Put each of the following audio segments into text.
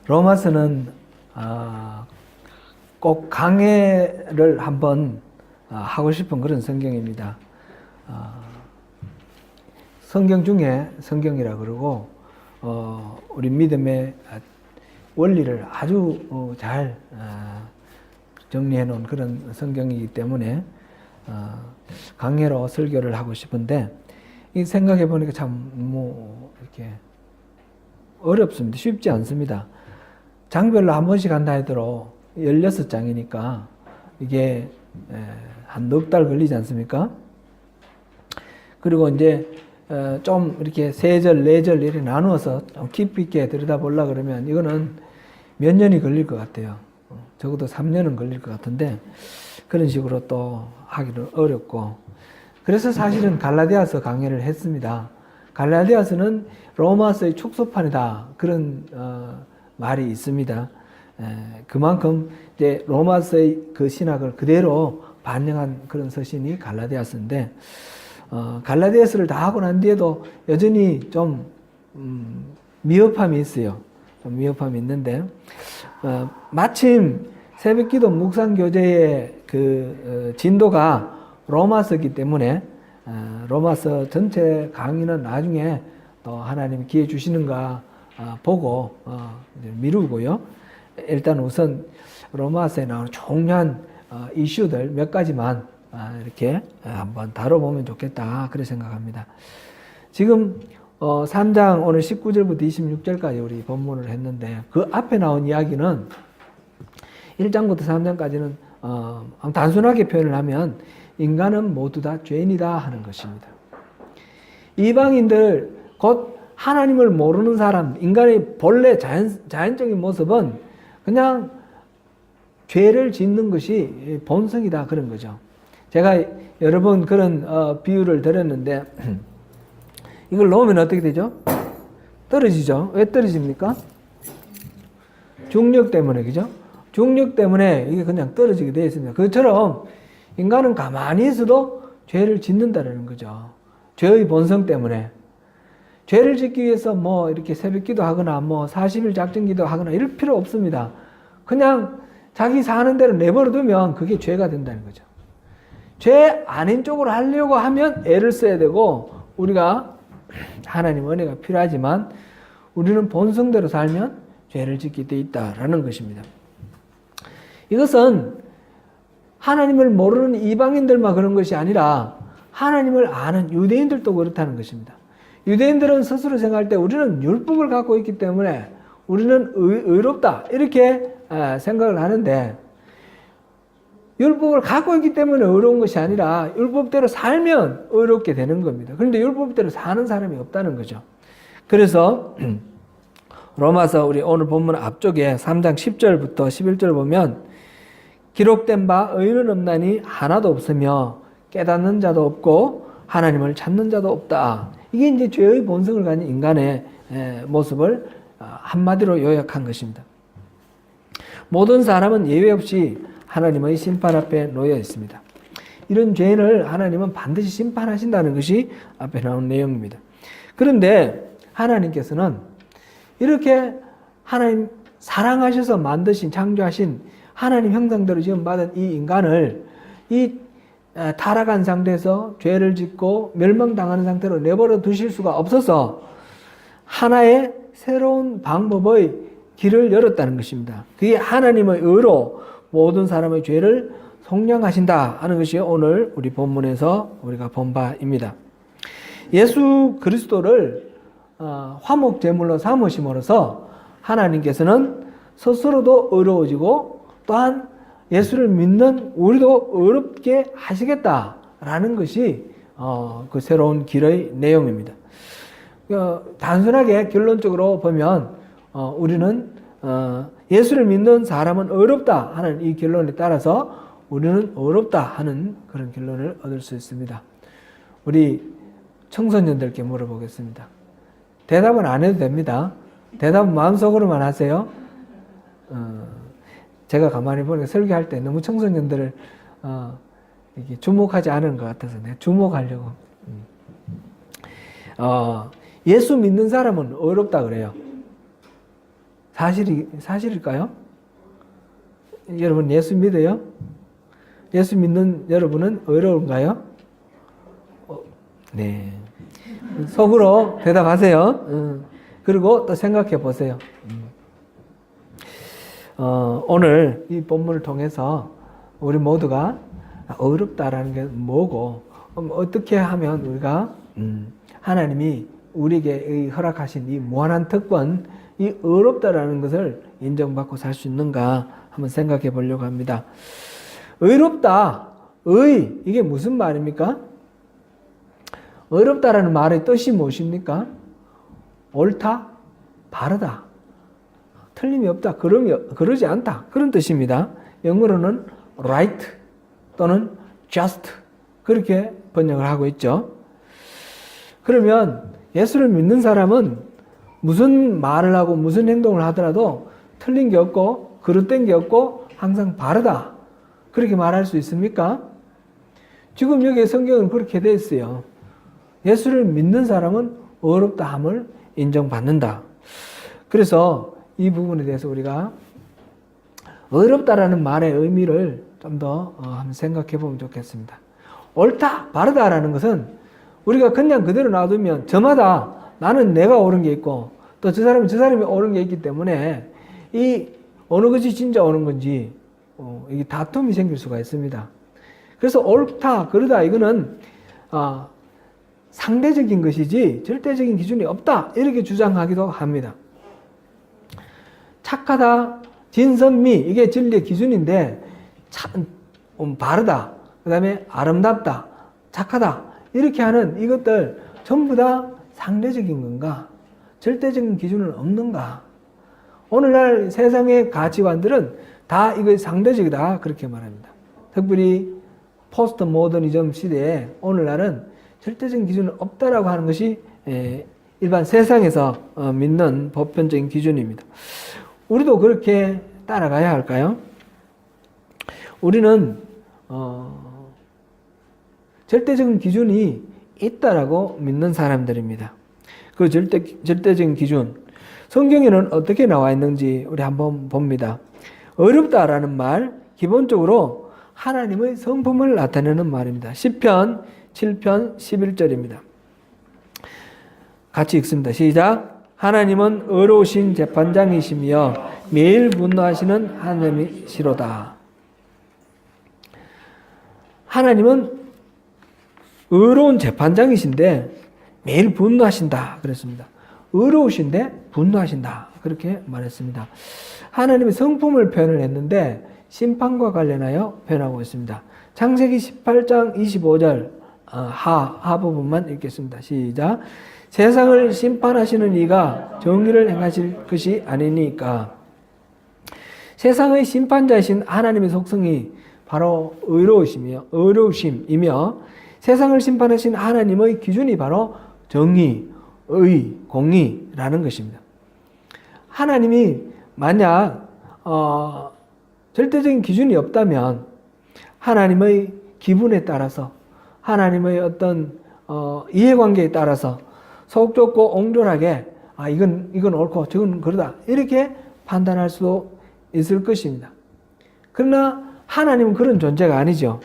로마서는 꼭 강해를 한번 하고 싶은 그런 성경입니다. 성경 중에 성경이라 그러고 우리 믿음의 원리를 아주 잘 정리해 놓은 그런 성경이기 때문에 강해로 설교를 하고 싶은데 이 생각해 보니까 참 이렇게 어렵습니다. 쉽지 않습니다. 장별로 한 번씩 한다 하더라도 16장이니까 이게 한 넉 달 걸리지 않습니까? 그리고 이제 좀 이렇게 3절, 4절 이렇게 나누어서 좀 깊이 있게 들여다보려고 그러면 이거는 몇 년이 걸릴 것 같아요. 적어도 3년은 걸릴 것 같은데 그런 식으로 또 하기는 어렵고 그래서 사실은 갈라디아서 강의를 했습니다. 갈라디아서는 로마서의 축소판이다 그런 말이 있습니다. 그만큼 이제 로마서의 그 신학을 그대로 반영한 그런 서신이 갈라디아서인데 갈라디아서를 다 하고 난 뒤에도 여전히 좀 미흡함이 있어요. 좀 미흡함이 있는데 마침 새벽기도 묵상교재의 그 진도가 로마서이기 때문에 로마서 전체 강의는 나중에 또 하나님이 기회 주시는가 보고 미루고요. 일단 우선 로마서에 나오는 중요한 이슈들 몇 가지만 이렇게 한번 다뤄보면 좋겠다 그렇게 생각합니다. 지금 3장 오늘 19절부터 26절까지 우리 본문을 했는데 그 앞에 나온 이야기는 1장부터 3장까지는 단순하게 표현을 하면 인간은 모두 다 죄인이다 하는 것입니다. 이방인들 곧 하나님을 모르는 사람, 인간의 본래 자연적인 모습은 그냥 죄를 짓는 것이 본성이다 그런 거죠. 제가 여러 번 그런 비유를 드렸는데 이걸 놓으면 어떻게 되죠? 떨어지죠. 왜 떨어집니까? 중력 때문에, 그죠? 중력 때문에 이게 그냥 떨어지게 되어 있습니다. 그처럼 인간은 가만히 있어도 죄를 짓는다는 거죠. 죄의 본성 때문에. 죄를 짓기 위해서 이렇게 새벽 기도하거나 40일 작정 기도하거나 이럴 필요 없습니다. 그냥 자기 사는 대로 내버려 두면 그게 죄가 된다는 거죠. 죄 아닌 쪽으로 하려고 하면 애를 써야 되고 우리가 하나님 은혜가 필요하지만 우리는 본성대로 살면 죄를 짓게 돼 있다라는 것입니다. 이것은 하나님을 모르는 이방인들만 그런 것이 아니라 하나님을 아는 유대인들도 그렇다는 것입니다. 유대인들은 스스로 생각할 때 우리는 율법을 갖고 있기 때문에 우리는 의롭다 이렇게 생각을 하는데 율법을 갖고 있기 때문에 의로운 것이 아니라 율법대로 살면 의롭게 되는 겁니다. 그런데 율법대로 사는 사람이 없다는 거죠. 그래서 로마서 우리 오늘 본문 앞쪽에 3장 10절부터 11절 보면 기록된 바 의인은 없나니 하나도 없으며 깨닫는 자도 없고 하나님을 찾는 자도 없다. 이게 이제 죄의 본성을 가진 인간의 모습을 한마디로 요약한 것입니다. 모든 사람은 예외 없이 하나님의 심판 앞에 놓여 있습니다. 이런 죄인을 하나님은 반드시 심판하신다는 것이 앞에 나온 내용입니다. 그런데 하나님께서는 이렇게 하나님 사랑하셔서 만드신 창조하신 하나님 형상대로 지금 받은 이 인간을 이 타락한 상태에서 죄를 짓고 멸망당하는 상태로 내버려 두실 수가 없어서 하나의 새로운 방법의 길을 열었다는 것입니다. 그게 하나님의 의로 모든 사람의 죄를 속량하신다 하는 것이 오늘 우리 본문에서 우리가 본 바입니다. 예수 그리스도를 화목제물로 삼으심으로써 하나님께서는 스스로도 의로워지고 또한 예수를 믿는 우리도 의롭게 하시겠다라는 것이 그 새로운 길의 내용입니다. 단순하게 결론적으로 보면 우리는 예수를 믿는 사람은 의롭다 하는 이 결론에 따라서 우리는 의롭다 하는 그런 결론을 얻을 수 있습니다. 우리 청소년들께 물어보겠습니다. 대답은 안 해도 됩니다. 대답은 마음속으로만 하세요. 제가 가만히 보니까 설교할 때 너무 청소년들을 이렇게 주목하지 않은 것 같아서 내가 주목하려고. 예수 믿는 사람은 의롭다 그래요. 사실일까요? 여러분 예수 믿어요? 예수 믿는 여러분은 어려운가요? 네. 속으로 대답하세요. 그리고 또 생각해 보세요. 오늘 이 본문을 통해서 우리 모두가 어렵다라는 게 뭐고, 어떻게 하면 우리가 하나님이 우리에게 허락하신 이 무한한 특권, 이 어렵다라는 것을 인정받고 살 수 있는가 한번 생각해 보려고 합니다. 의롭다, 이게 무슨 말입니까? 어렵다라는 말의 뜻이 무엇입니까? 옳다, 바르다, 틀림이 없다, 그러지 않다, 그런 뜻입니다. 영어로는 right 또는 just 그렇게 번역을 하고 있죠. 그러면 예수를 믿는 사람은 무슨 말을 하고 무슨 행동을 하더라도 틀린 게 없고 그릇된 게 없고 항상 바르다, 그렇게 말할 수 있습니까? 지금 여기 성경은 그렇게 되어 있어요. 예수를 믿는 사람은 어렵다함을 인정받는다. 그래서 이 부분에 대해서 우리가 어렵다라는 말의 의미를 좀 더 한번 생각해 보면 좋겠습니다. 옳다, 바르다라는 것은 우리가 그냥 그대로 놔두면 저마다 나는 내가 옳은 게 있고 또 저 사람이 옳은 게 있기 때문에 이 어느 것이 진짜 옳은 건지 이게 다툼이 생길 수가 있습니다. 그래서 옳다, 그러다 이거는 상대적인 것이지 절대적인 기준이 없다, 이렇게 주장하기도 합니다. 착하다, 진선미, 이게 진리의 기준인데 바르다, 그 다음에 아름답다, 착하다, 이렇게 하는 이것들 전부 다 상대적인 건가? 절대적인 기준은 없는가? 오늘날 세상의 가치관들은 다 이거 상대적이다, 그렇게 말합니다. 특별히 포스트 모더니즘 시대에 오늘날은 절대적인 기준은 없다라고 하는 것이 일반 세상에서 믿는 보편적인 기준입니다. 우리도 그렇게 따라가야 할까요? 우리는 절대적인 기준이 있다라고 믿는 사람들입니다. 그 절대적인 기준, 성경에는 어떻게 나와 있는지 우리 한번 봅니다. 어렵다라는 말, 기본적으로 하나님의 성품을 나타내는 말입니다. 시편 7편 11절입니다. 같이 읽습니다. 시작. 하나님은 의로우신 재판장이시며 매일 분노하시는 하나님이시로다. 하나님은 의로운 재판장이신데 매일 분노하신다 그랬습니다. 의로우신데 분노하신다, 그렇게 말했습니다. 하나님의 성품을 표현을 했는데 심판과 관련하여 표현하고 있습니다. 창세기 18장 25절 하 부분만 읽겠습니다. 시작. 세상을 심판하시는 이가 정의를 행하실 것이 아니니까. 세상의 심판자이신 하나님의 속성이 바로 의로우심이며 세상을 심판하신 하나님의 기준이 바로 정의, 의, 공의라는 것입니다. 하나님이 만약 절대적인 기준이 없다면 하나님의 기분에 따라서, 하나님의 어떤 이해관계에 따라서 속 좁고 옹졸하게 이건 옳고 저건 그러다, 이렇게 판단할 수도 있을 것입니다. 그러나 하나님은 그런 존재가 아니죠.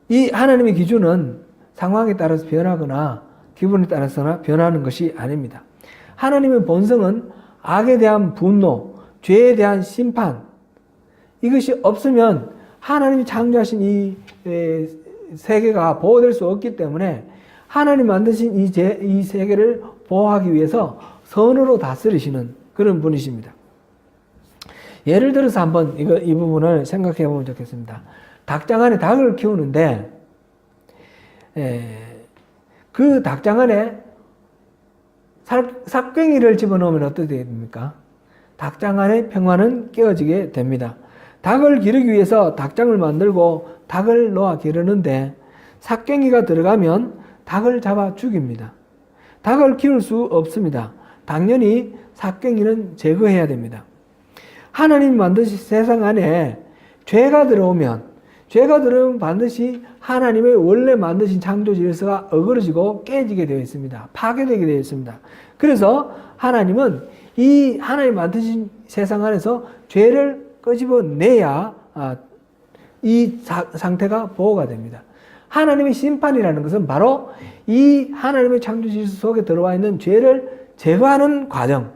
이 하나님의 기준은 상황에 따라서 변하거나 기분에 따라서나 변하는 것이 아닙니다. 하나님의 본성은 악에 대한 분노, 죄에 대한 심판, 이것이 없으면 하나님이 창조하신 이 세계가 보호될 수 없기 때문에 하나님 만드신 이 세계를 보호하기 위해서 선으로 다스리시는 그런 분이십니다. 예를 들어서 한번 이 부분을 생각해 보면 좋겠습니다. 닭장 안에 닭을 키우는데 그 닭장 안에 삭괭이를 집어넣으면 어떻게 됩니까? 닭장 안에 평화는 깨어지게 됩니다. 닭을 기르기 위해서 닭장을 만들고 닭을 놓아 기르는데 삭괭이가 들어가면 닭을 잡아 죽입니다. 닭을 키울 수 없습니다. 당연히 삭괭이는 제거해야 됩니다. 하나님 만드신 세상 안에 죄가 들어오면, 죄가 들어오면 반드시 하나님의 원래 만드신 창조 질서가 어그러지고 깨지게 되어 있습니다. 파괴되게 되어 있습니다. 그래서 하나님은 이 하나님 만드신 세상 안에서 죄를 끄집어내야 이 상태가 보호가 됩니다. 하나님의 심판이라는 것은 바로 이 하나님의 창조 질서 속에 들어와 있는 죄를 제거하는 과정,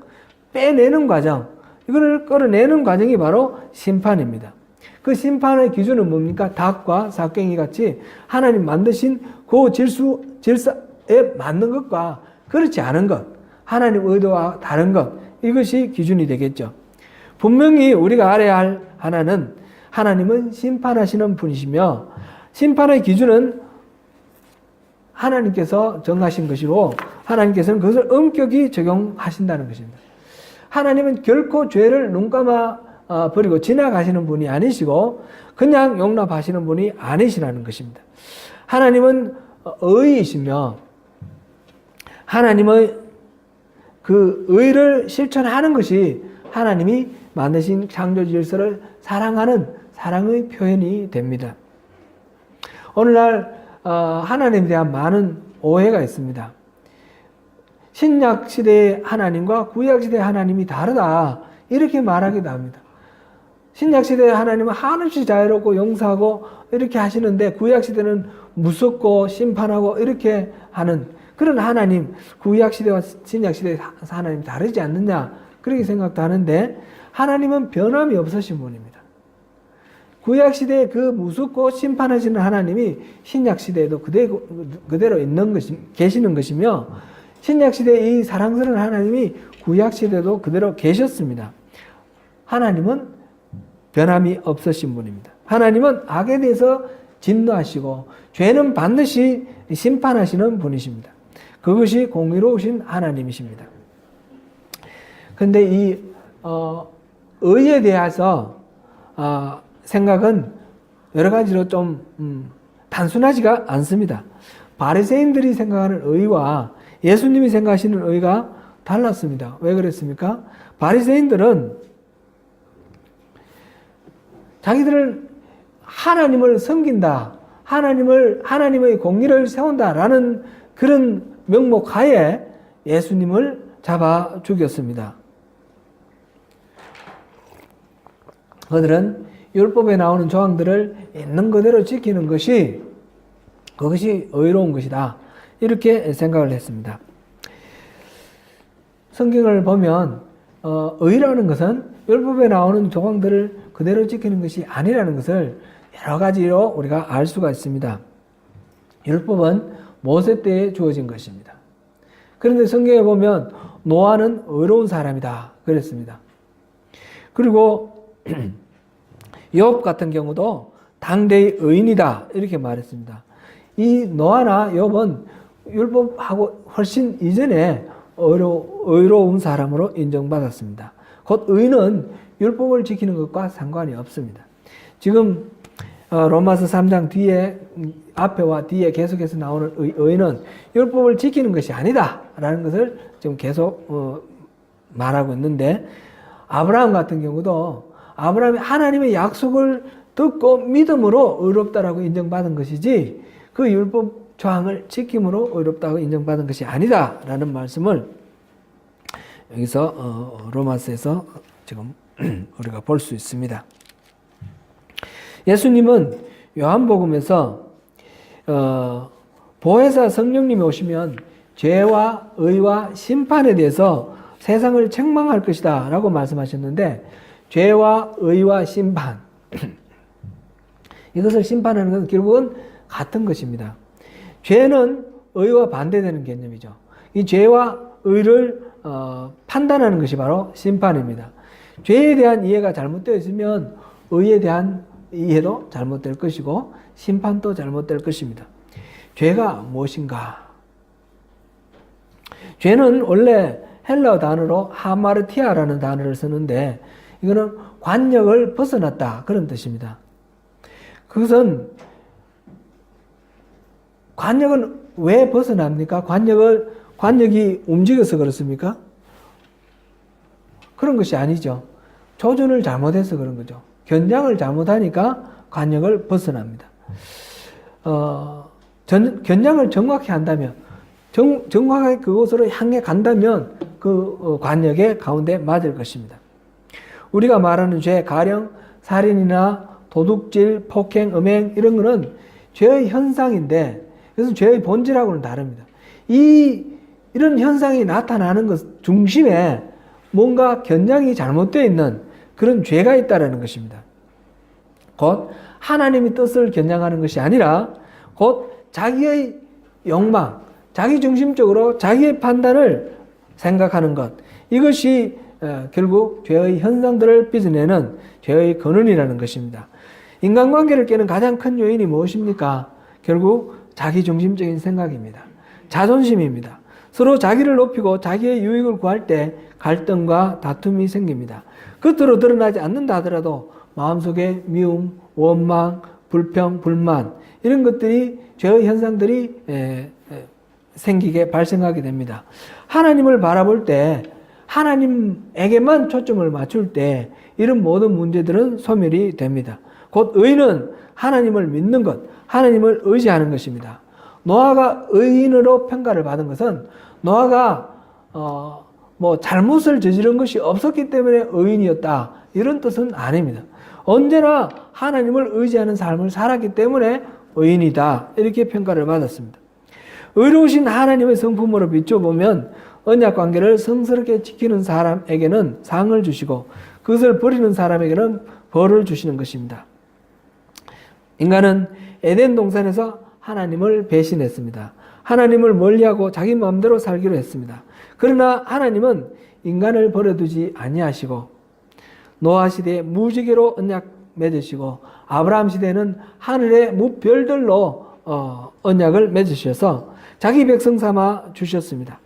빼내는 과정, 이거를 끌어내는 과정이 바로 심판입니다. 그 심판의 기준은 뭡니까? 닭과 삭갱이 같이 하나님 만드신 그 질서에 맞는 것과 그렇지 않은 것, 하나님 의도와 다른 것, 이것이 기준이 되겠죠. 분명히 우리가 알아야 할 하나는 하나님은 심판하시는 분이시며 심판의 기준은 하나님께서 정하신 것이고 하나님께서는 그것을 엄격히 적용하신다는 것입니다. 하나님은 결코 죄를 눈 감아 버리고 지나가시는 분이 아니시고 그냥 용납하시는 분이 아니시라는 것입니다. 하나님은 의이시며 하나님의 그 의를 실천하는 것이 하나님이 만드신 창조 질서를 사랑하는 사랑의 표현이 됩니다. 오늘날 하나님에 대한 많은 오해가 있습니다. 신약 시대의 하나님과 구약 시대의 하나님이 다르다 이렇게 말하기도 합니다. 신약 시대의 하나님은 한없이 자유롭고 용서하고 이렇게 하시는데 구약 시대는 무섭고 심판하고 이렇게 하는 그런 하나님, 구약 시대와 신약 시대의 하나님 다르지 않느냐 그렇게 생각도 하는데 하나님은 변함이 없으신 분입니다. 구약 시대에 그 무섭고 심판하시는 하나님이 신약 시대에도 그대로 계시는 것이며 신약 시대의 이 사랑스러운 하나님이 구약 시대에도 그대로 계셨습니다. 하나님은 변함이 없으신 분입니다. 하나님은 악에 대해서 진노하시고 죄는 반드시 심판하시는 분이십니다. 그것이 공의로우신 하나님이십니다. 그런데 이 의에 대해서 생각은 여러 가지로 좀 단순하지가 않습니다. 바리새인들이 생각하는 의와 예수님이 생각하시는 의가 달랐습니다. 왜 그랬습니까? 바리새인들은 자기들을 하나님을 섬긴다, 하나님의 공의를 세운다라는 그런 명목 하에 예수님을 잡아 죽였습니다. 그들은 율법에 나오는 조항들을 있는 그대로 지키는 것이 그것이 의로운 것이다. 이렇게 생각을 했습니다. 성경을 보면 의라는 것은 율법에 나오는 조항들을 그대로 지키는 것이 아니라는 것을 여러 가지로 우리가 알 수가 있습니다. 율법은 모세 때에 주어진 것입니다. 그런데 성경에 보면 노아는 의로운 사람이다 그랬습니다. 그리고 욥 같은 경우도 당대의 의인이다 이렇게 말했습니다. 이 노아나 욥은 율법하고 훨씬 이전에 의로운 사람으로 인정받았습니다. 곧 의는 율법을 지키는 것과 상관이 없습니다. 지금 로마서 3장 뒤에 앞에와 뒤에 계속해서 나오는 의는 율법을 지키는 것이 아니다라는 것을 지금 계속 말하고 있는데 아브라함 같은 경우도 아브라함이 하나님의 약속을 듣고 믿음으로 의롭다라고 인정받은 것이지 그 율법 조항을 지킴으로 의롭다고 인정받은 것이 아니다라는 말씀을 여기서 로마서에서 지금 우리가 볼 수 있습니다. 예수님은 요한복음에서 보혜사 성령님이 오시면 죄와 의와 심판에 대해서 세상을 책망할 것이다 라고 말씀하셨는데 죄와 의와 심판 이것을 심판하는 것은 결국은 같은 것입니다. 죄는 의와 반대되는 개념이죠. 이 죄와 의를 판단하는 것이 바로 심판입니다. 죄에 대한 이해가 잘못되어 있으면 의에 대한 이해도 잘못될 것이고 심판도 잘못될 것입니다. 죄가 무엇인가? 죄는 원래 헬라어 단어로 하마르티아라는 단어를 쓰는데 이거는 관역을 벗어났다 그런 뜻입니다. 그것은 관역은 왜 벗어납니까? 관역이 움직여서 그렇습니까? 그런 것이 아니죠. 조준을 잘못해서 그런 거죠. 견장을 잘못하니까 관역을 벗어납니다. 견장을 정확히 한다면, 정확하게 그곳으로 향해 간다면 그 관역의 가운데 맞을 것입니다. 우리가 말하는 죄, 가령 살인이나 도둑질, 폭행, 음행 이런 거는 죄의 현상인데, 그래서 죄의 본질하고는 다릅니다. 이런 현상이 나타나는 것 중심에 뭔가 견장이 잘못되어 있는 그런 죄가 있다는 것입니다. 곧 하나님의 뜻을 견장하는 것이 아니라 곧 자기의 욕망, 자기중심적으로 자기의 판단을 생각하는 것, 이것이 결국 죄의 현상들을 빚어내는 죄의 근원이라는 것입니다. 인간관계를 깨는 가장 큰 요인이 무엇입니까? 결국 자기중심적인 생각입니다. 자존심입니다. 서로 자기를 높이고 자기의 유익을 구할 때 갈등과 다툼이 생깁니다. 겉으로 드러나지 않는다 하더라도 마음속에 미움, 원망, 불평, 불만 이런 것들이 죄의 현상들이 생기게 발생하게 됩니다. 하나님을 바라볼 때 하나님에게만 초점을 맞출 때 이런 모든 문제들은 소멸이 됩니다. 곧 의인은 하나님을 믿는 것, 하나님을 의지하는 것입니다. 노아가 의인으로 평가를 받은 것은 노아가 잘못을 저지른 것이 없었기 때문에 의인이었다 이런 뜻은 아닙니다. 언제나 하나님을 의지하는 삶을 살았기 때문에 의인이다 이렇게 평가를 받았습니다. 의로우신 하나님의 성품으로 비춰보면 언약관계를 성스럽게 지키는 사람에게는 상을 주시고 그것을 버리는 사람에게는 벌을 주시는 것입니다. 인간은 에덴 동산에서 하나님을 배신했습니다. 하나님을 멀리하고 자기 마음대로 살기로 했습니다. 그러나 하나님은 인간을 버려두지 아니하시고 노아 시대에 무지개로 언약 맺으시고 아브라함 시대에는 하늘의 무별들로 언약을 맺으셔서 자기 백성 삼아 주셨습니다.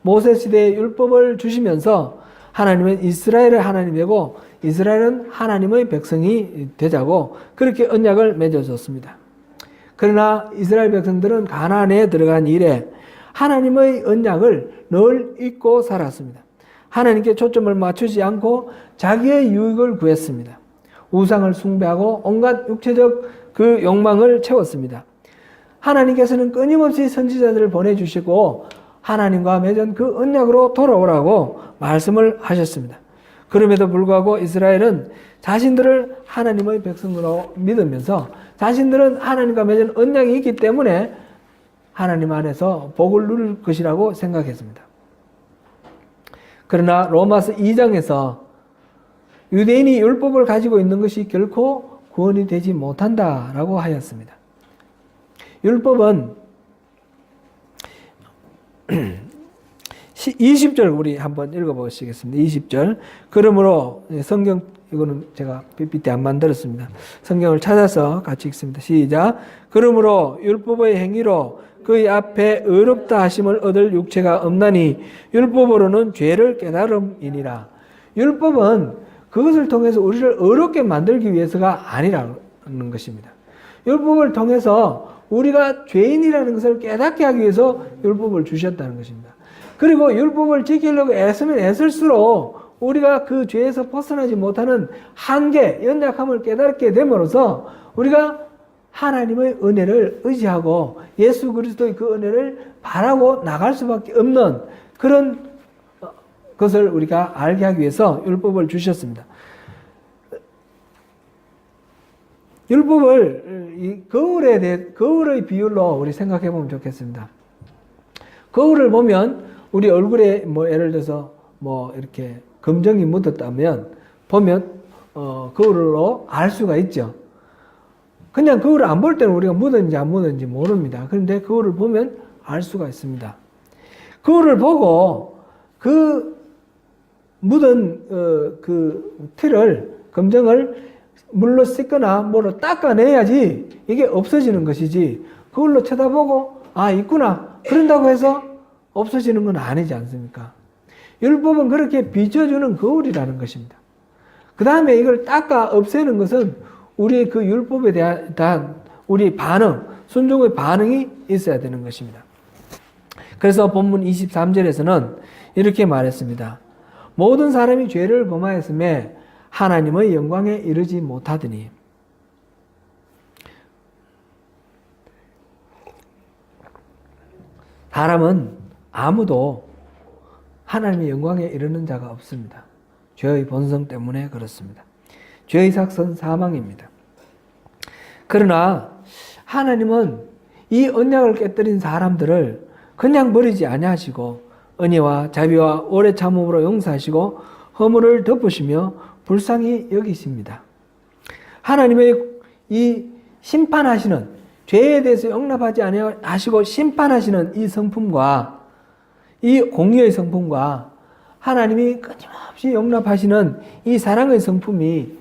모세 시대에 율법을 주시면서 하나님은 이스라엘의 하나님이고 이스라엘은 하나님의 백성이 되자고 그렇게 언약을 맺어줬습니다. 그러나 이스라엘 백성들은 가나안에 들어간 이래 하나님의 언약을 늘 잊고 살았습니다. 하나님께 초점을 맞추지 않고 자기의 유익을 구했습니다. 우상을 숭배하고 온갖 육체적 그 욕망을 채웠습니다. 하나님께서는 끊임없이 선지자들을 보내주시고 하나님과 맺은 그 언약으로 돌아오라고 말씀을 하셨습니다. 그럼에도 불구하고 이스라엘은 자신들을 하나님의 백성으로 믿으면서 자신들은 하나님과 맺은 언약이 있기 때문에 하나님 안에서 복을 누릴 것이라고 생각했습니다. 그러나 로마서 2장에서 유대인이 율법을 가지고 있는 것이 결코 구원이 되지 못한다라고 하였습니다. 율법은 20절 우리 한번 읽어보시겠습니다. 20절. 그러므로 성경 이거는 제가 PPT 안 만들었습니다. 성경을 찾아서 같이 읽습니다. 시작. 그러므로 율법의 행위로 그의 앞에 의롭다 하심을 얻을 육체가 없나니 율법으로는 죄를 깨달음이니라. 율법은 그것을 통해서 우리를 의롭게 만들기 위해서가 아니라는 것입니다. 율법을 통해서 우리가 죄인이라는 것을 깨닫게 하기 위해서 율법을 주셨다는 것입니다. 그리고 율법을 지키려고 애쓰면 애쓸수록 우리가 그 죄에서 벗어나지 못하는 한계, 연약함을 깨닫게 됨으로써 우리가 하나님의 은혜를 의지하고 예수 그리스도의 그 은혜를 바라고 나갈 수밖에 없는 그런 것을 우리가 알게 하기 위해서 율법을 주셨습니다. 율법을 거울의 비율로 우리 생각해 보면 좋겠습니다. 거울을 보면 우리 얼굴에 예를 들어서 이렇게 검정이 묻었다면 보면 거울로 알 수가 있죠. 그냥 거울을 안 볼 때는 우리가 묻었는지 안 묻었는지 모릅니다. 그런데 거울을 보면 알 수가 있습니다. 거울을 보고 그 묻은 그 틀을 검정을 물로 씻거나 뭐로 닦아내야지 이게 없어지는 것이지 그걸로 쳐다보고 있구나 그런다고 해서 없어지는 건 아니지 않습니까? 율법은 그렇게 비춰주는 거울이라는 것입니다. 그 다음에 이걸 닦아 없애는 것은 우리의 그 율법에 대한 우리 반응, 순종의 반응이 있어야 되는 것입니다. 그래서 본문 23절에서는 이렇게 말했습니다. 모든 사람이 죄를 범하였음에 하나님의 영광에 이르지 못하더니 사람은 아무도 하나님의 영광에 이르는 자가 없습니다. 죄의 본성 때문에 그렇습니다. 죄의 삭은 사망입니다. 그러나 하나님은 이 언약을 깨뜨린 사람들을 그냥 버리지 아니하시고 은혜와 자비와 오래 참음으로 용서하시고 허물을 덮으시며 불쌍히 여기십니다. 하나님의 이 심판하시는, 죄에 대해서 용납하지 아니하시고 심판하시는 이 성품과 이 공의의 성품과 하나님이 끊임없이 용납하시는 이 사랑의 성품이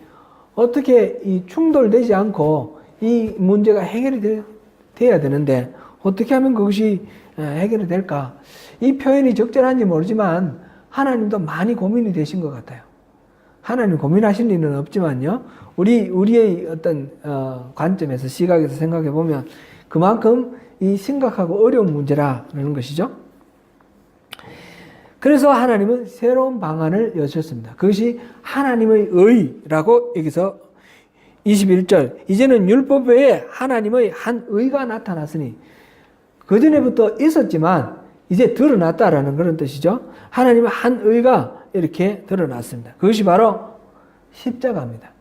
어떻게 이 충돌되지 않고 이 문제가 해결이 돼야 되는데 어떻게 하면 그것이 해결이 될까? 이 표현이 적절한지 모르지만 하나님도 많이 고민이 되신 것 같아요. 하나님 고민하실 일은 없지만요. 우리의 어떤 관점에서, 시각에서 생각해 보면 그만큼 이 심각하고 어려운 문제라는 것이죠. 그래서 하나님은 새로운 방안을 여셨습니다. 그것이 하나님의 의라고 여기서 21절, 이제는 율법 외에 하나님의 한 의가 나타났으니, 그전에부터 있었지만 이제 드러났다라는 그런 뜻이죠. 하나님의 한 의가 이렇게 드러났습니다. 그것이 바로 십자가입니다.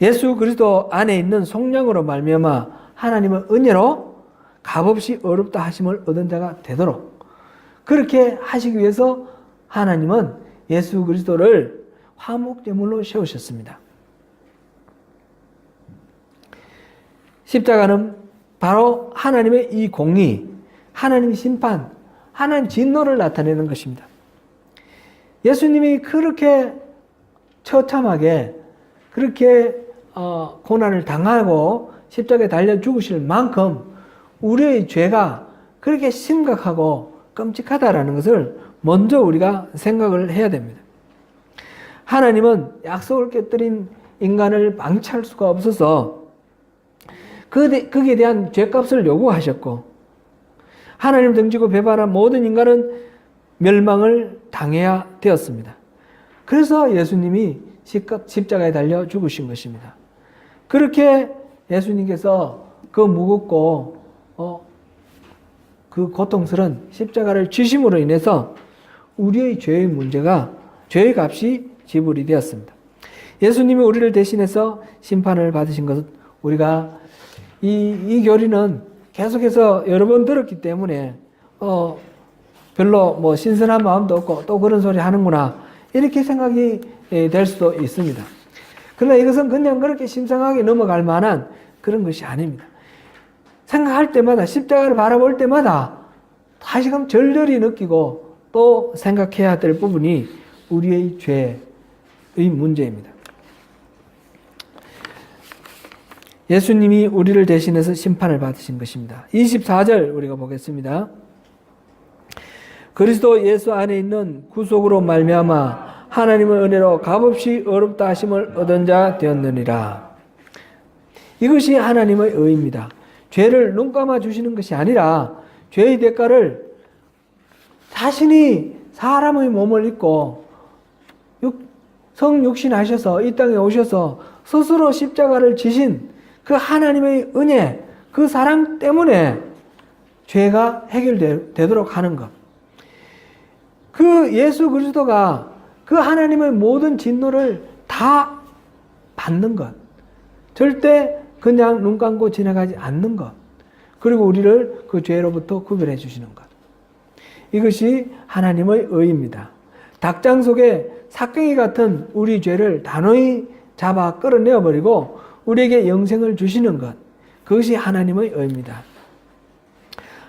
예수 그리스도 안에 있는 속량으로 말미암아 하나님은 은혜로 값없이 어렵다 하심을 얻은 자가 되도록, 그렇게 하시기 위해서 하나님은 예수 그리스도를 화목제물로 세우셨습니다. 십자가는 바로 하나님의 이 공의, 하나님의 심판, 하나님 진노를 나타내는 것입니다. 예수님이 그렇게 처참하게 그렇게 고난을 당하고 십자가에 달려 죽으실 만큼 우리의 죄가 그렇게 심각하고 끔찍하다라는 것을 먼저 우리가 생각을 해야 됩니다. 하나님은 약속을 깨뜨린 인간을 방치할 수가 없어서 거기에 대한 죄값을 요구하셨고, 하나님 등지고 배반한 모든 인간은 멸망을 당해야 되었습니다. 그래서 예수님이 십자가에 달려 죽으신 것입니다. 그렇게 예수님께서 그 무겁고 그 고통스러운 십자가를 지심으로 인해서 우리의 죄의 문제가, 죄의 값이 지불이 되었습니다. 예수님이 우리를 대신해서 심판을 받으신 것은, 우리가 이 교리는 계속해서 여러 번 들었기 때문에 별로 뭐 신선한 마음도 없고 또 그런 소리 하는구나 이렇게 생각이 될 수도 있습니다. 그러나 이것은 그냥 그렇게 심상하게 넘어갈 만한 그런 것이 아닙니다. 생각할 때마다, 십자가를 바라볼 때마다 다시금 절절히 느끼고 또 생각해야 될 부분이 우리의 죄의 문제입니다. 예수님이 우리를 대신해서 심판을 받으신 것입니다. 24절 우리가 보겠습니다. 그리스도 예수 안에 있는 구속으로 말미암아 하나님의 은혜로 값없이 어렵다 하심을 얻은 자 되었느니라. 이것이 하나님의 의입니다. 죄를 눈감아 주시는 것이 아니라 죄의 대가를 자신이 사람의 몸을 입고 성육신하셔서 이 땅에 오셔서 스스로 십자가를 지신 그 하나님의 은혜, 그 사랑 때문에 죄가 해결되도록 하는 것. 그 예수 그리스도가 그 하나님의 모든 진노를 다 받는 것. 절대 그냥 눈 감고 지나가지 않는 것. 그리고 우리를 그 죄로부터 구별해 주시는 것. 이것이 하나님의 의입니다. 닭장 속에 삭갱이 같은 우리 죄를 단호히 잡아 끌어내어버리고 우리에게 영생을 주시는 것. 그것이 하나님의 의입니다.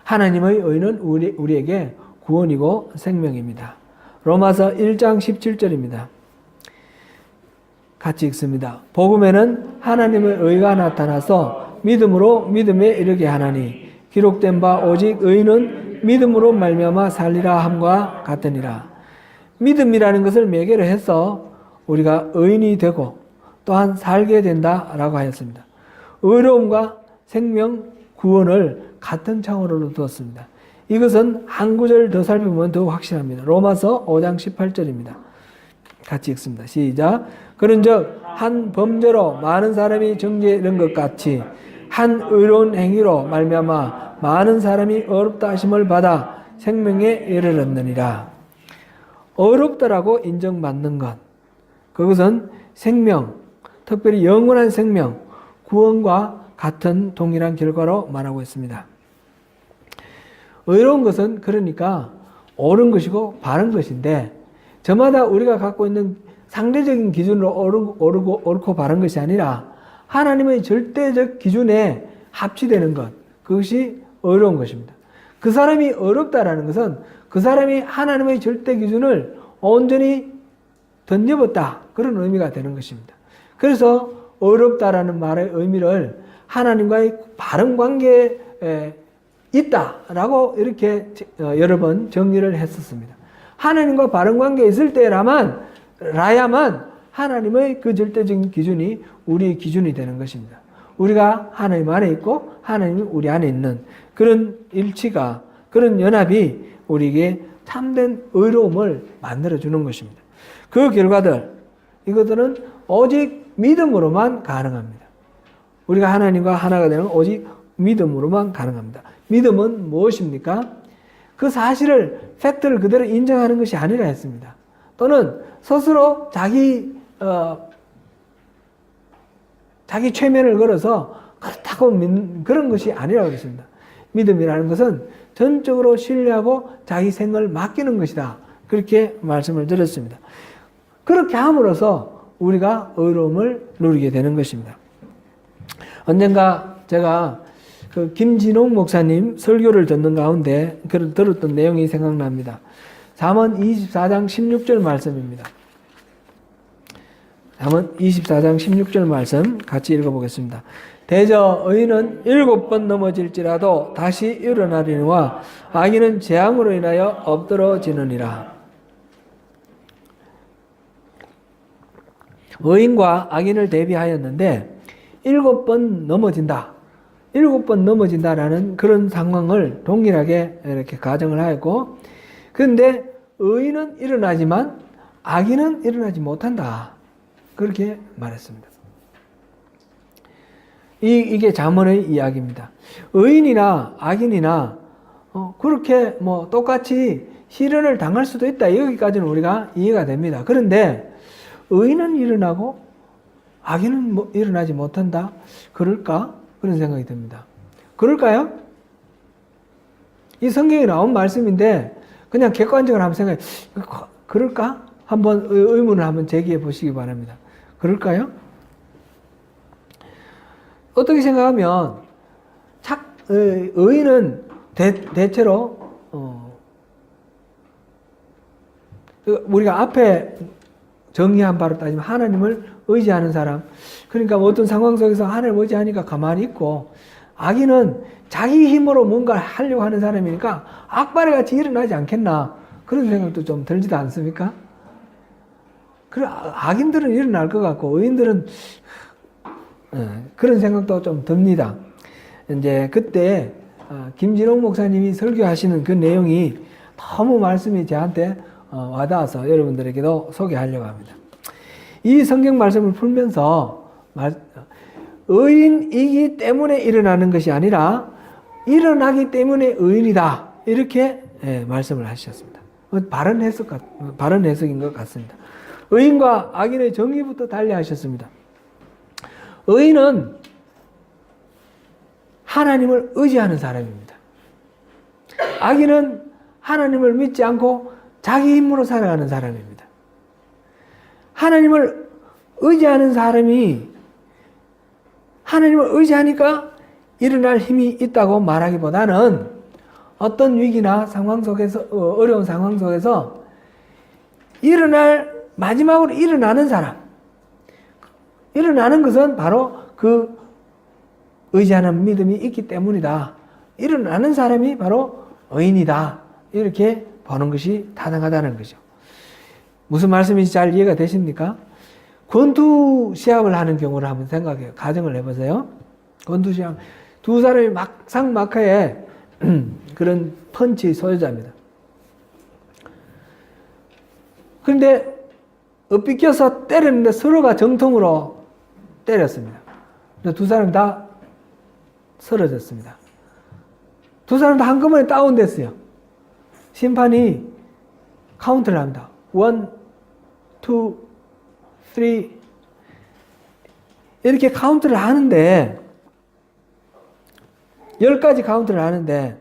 하나님의 의는 우리에게 구원이고 생명입니다. 로마서 1장 17절입니다. 같이 읽습니다. 복음에는 하나님의 의가 나타나서 믿음으로 믿음에 이르게 하나니 기록된 바 오직 의는 믿음으로 말미암아 살리라 함과 같으니라. 믿음이라는 것을 매개로 해서 우리가 의인이 되고 또한 살게 된다라고 하였습니다. 의로움과 생명, 구원을 같은 창으로 두었습니다. 이것은 한 구절 더 살펴보면 더욱 확실합니다. 로마서 5장 18절입니다. 같이 읽습니다. 시작. 그런즉 한 범죄로 많은 사람이 정죄에 이른 것 같이 한 의로운 행위로 말미암아 많은 사람이 어렵다 하심을 받아 생명에 이르렀느니라. 어렵다라고 인정받는 것, 그것은 생명, 특별히 영원한 생명, 구원과 같은 동일한 결과로 말하고 있습니다. 의로운 것은 그러니까 옳은 것이고 바른 것인데, 저마다 우리가 갖고 있는 상대적인 기준으로 옳고 바른 것이 아니라 하나님의 절대적 기준에 합치되는 것, 그것이 의로운 것입니다. 그 사람이 어렵다라는 것은 그 사람이 하나님의 절대 기준을 온전히 덧입었다, 그런 의미가 되는 것입니다. 그래서 어렵다라는 말의 의미를 하나님과의 바른 관계에 있다라고 이렇게 여러 번 정리를 했었습니다. 하나님과 바른 관계에 있을 때라야만 하나님의 그 절대적인 기준이 우리의 기준이 되는 것입니다. 우리가 하나님 안에 있고 하나님이 우리 안에 있는 그런 일치가, 그런 연합이 우리에게 참된 의로움을 만들어주는 것입니다. 그 결과들, 이것들은 오직 믿음으로만 가능합니다. 우리가 하나님과 하나가 되는 건 오직 믿음으로만 가능합니다. 믿음은 무엇입니까? 그 사실을, 팩트를 그대로 인정하는 것이 아니라 했습니다. 또는 스스로 자기 최면을 걸어서 그렇다고 믿는 그런 것이 아니라고 그랬습니다. 믿음이라는 것은 전적으로 신뢰하고 자기 생을 맡기는 것이다, 그렇게 말씀을 드렸습니다. 그렇게 함으로써 우리가 의로움을 누리게 되는 것입니다. 언젠가 제가 그 김진홍 목사님 설교를 듣는 가운데 들었던 내용이 생각납니다. 잠언 24장 16절 말씀입니다. 잠언 24장 16절 말씀 같이 읽어보겠습니다. 대저 의인은 7번 넘어질지라도 다시 일어나리니와 악인은 재앙으로 인하여 엎드러지느니라. 의인과 악인을 대비하였는데 7번 넘어진다. 7번 넘어진다라는 그런 상황을 동일하게 이렇게 가정을 하였고, 그런데 의인은 일어나지만 악인은 일어나지 못한다, 그렇게 말했습니다. 이게 잠언의 이야기입니다. 의인이나 악인이나 그렇게 똑같이 시련을 당할 수도 있다, 여기까지는 우리가 이해가 됩니다. 그런데 의인은 일어나고 악인은 일어나지 못한다, 그럴까? 그런 생각이 듭니다. 그럴까요? 이 성경에 나온 말씀인데 그냥 객관적으로 한번 생각해, 그럴까? 한번 의문을 한번 제기해 보시기 바랍니다. 그럴까요? 어떻게 생각하면 의인은 대체로 우리가 앞에 정리한 바로 따지면 하나님을 의지하는 사람, 그러니까 어떤 상황 속에서 하나님을 의지하니까 가만히 있고, 악인은 자기 힘으로 뭔가 하려고 하는 사람이니까 악바리 같이 일어나지 않겠나, 그런 생각도 좀 들지도 않습니까? 그래, 악인들은 일어날 것 같고 의인들은 그런 생각도 좀 듭니다. 이제 그때 김진홍 목사님이 설교하시는 그 내용이 너무 말씀이 저한테 와닿아서 여러분들에게도 소개하려고 합니다. 이 성경 말씀을 풀면서 의인이기 때문에 일어나는 것이 아니라 일어나기 때문에 의인이다, 이렇게 말씀을 하셨습니다. 바른 해석인 것 같습니다. 의인과 악인의 정의부터 달리하셨습니다. 의인은 하나님을 의지하는 사람입니다. 악인은 하나님을 믿지 않고 자기 힘으로 살아가는 사람입니다. 하나님을 의지하는 사람이 하나님을 의지하니까 일어날 힘이 있다고 말하기보다는 어떤 위기나 상황 속에서, 어려운 상황 속에서 마지막으로 일어나는 사람, 일어나는 것은 바로 그 의지하는 믿음이 있기 때문이다. 일어나는 사람이 바로 의인이다, 이렇게 보는 것이 타당하다는 거죠. 무슨 말씀인지 잘 이해가 되십니까? 권투 시합을 하는 경우를 한번 생각해요. 가정을 해보세요. 권투 시합, 두 사람이 막상막하에 그런 펀치 소유자입니다. 그런데 엇비껴서 때렸는데 서로가 정통으로 때렸습니다. 두 사람 다 쓰러졌습니다. 두 사람 다 한꺼번에 다운됐어요. 심판이 카운트를 합니다. 1, 2, 3 이렇게 카운트를 하는데 10가지 카운트를 하는데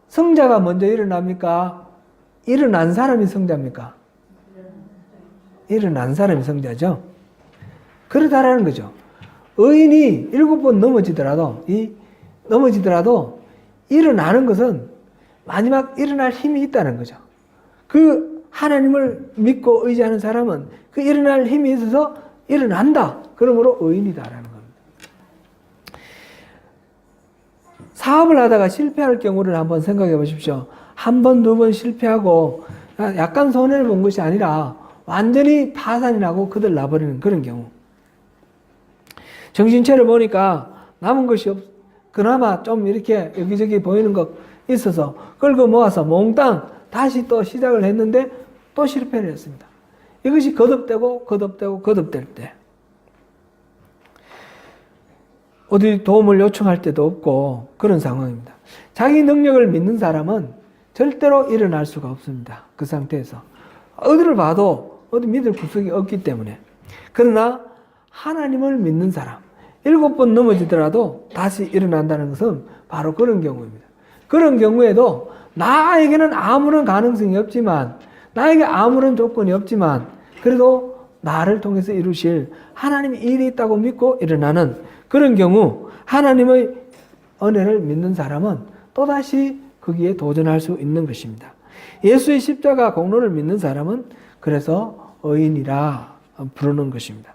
성자가 먼저 일어납니까? 일어난 사람이 성자입니까? 일어난 사람이 성자죠. 그렇다라는 거죠. 의인이 7번 넘어지더라도 일어나는 것은 마지막 일어날 힘이 있다는 거죠. 그 하나님을 믿고 의지하는 사람은 그 일어날 힘이 있어서 일어난다. 그러므로 의인이다라는 겁니다. 사업을 하다가 실패할 경우를 한번 생각해 보십시오. 한 번, 두 번 실패하고 약간 손해를 본 것이 아니라 완전히 파산이 나고 그들 나버리는 그런 경우. 정신체를 보니까 남은 것이 그나마 좀 이렇게 여기저기 보이는 것 있어서 끌고 모아서 몽땅 다시 또 시작을 했는데 또 실패를 했습니다. 이것이 거듭될 때. 어디 도움을 요청할 때도 없고 그런 상황입니다. 자기 능력을 믿는 사람은 절대로 일어날 수가 없습니다. 그 상태에서. 어디를 봐도 어디 믿을 구석이 없기 때문에. 그러나 하나님을 믿는 사람, 7번 넘어지더라도 다시 일어난다는 것은 바로 그런 경우입니다. 그런 경우에도 나에게는 아무런 가능성이 없지만, 나에게 아무런 조건이 없지만 그래도 나를 통해서 이루실 하나님의 일이 있다고 믿고 일어나는 그런 경우 하나님의 은혜를 믿는 사람은 또다시 거기에 도전할 수 있는 것입니다. 예수의 십자가 공로를 믿는 사람은 그래서 의인이라 부르는 것입니다.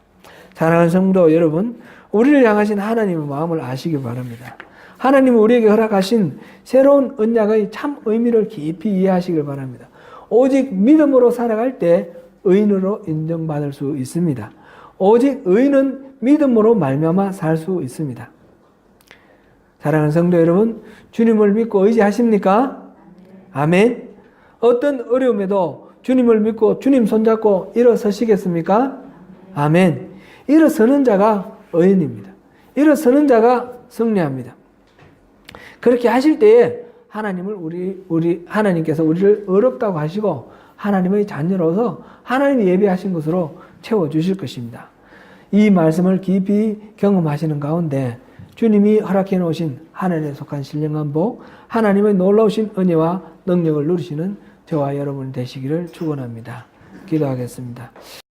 사랑하는 성도 여러분, 우리를 향하신 하나님의 마음을 아시기 바랍니다. 하나님은 우리에게 허락하신 새로운 언약의 참 의미를 깊이 이해하시길 바랍니다. 오직 믿음으로 살아갈 때 의인으로 인정받을 수 있습니다. 오직 의인은 믿음으로 말미암아 살 수 있습니다. 사랑하는 성도 여러분, 주님을 믿고 의지하십니까? 아멘. 어떤 어려움에도 주님을 믿고 주님 손잡고 일어서시겠습니까? 아멘. 일어서는 자가 의인입니다. 일어서는 자가 승리합니다. 그렇게 하실 때에 하나님께서 우리를 어렵다고 하시고 하나님의 자녀로서 하나님이 예비하신 것으로 채워주실 것입니다. 이 말씀을 깊이 경험하시는 가운데 주님이 허락해 놓으신 하늘에 속한 신령한 복, 하나님의 놀라우신 은혜와 능력을 누리시는 저와 여러분 되시기를 축원합니다. 기도하겠습니다.